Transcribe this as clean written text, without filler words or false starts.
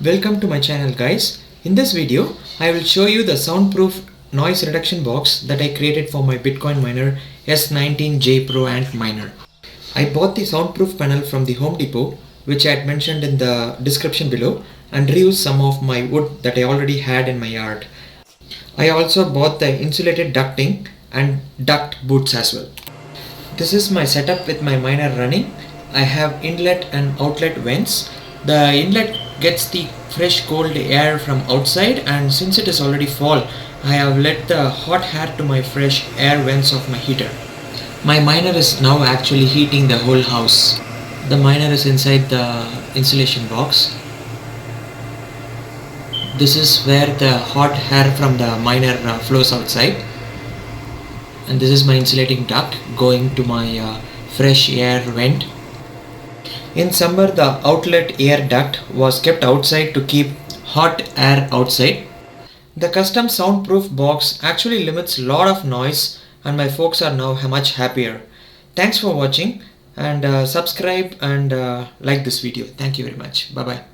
Welcome to my channel guys. In this video, I will show you the soundproof noise reduction box that I created for my Bitcoin miner S19J Pro Ant miner. I bought the soundproof panel from the Home Depot, which I had mentioned in the description below, and reused some of my wood that I already had in my yard. I also bought the insulated ducting and duct boots as well. This is my setup with my miner running. I have inlet and outlet vents. The inlet gets the fresh cold air from outside, and since it is already fall, I have let the hot air to my fresh air vents of my heater. My miner is now actually heating the whole house. The miner is inside the insulation box. This is where the hot air from the miner flows outside, and this is my insulating duct going to my fresh air vent. In summer, the outlet air duct was kept outside to keep hot air outside. The custom soundproof box actually limits a lot of noise, and my folks are now much happier. Thanks for watching, and subscribe and like this video. Thank you very much. Bye bye.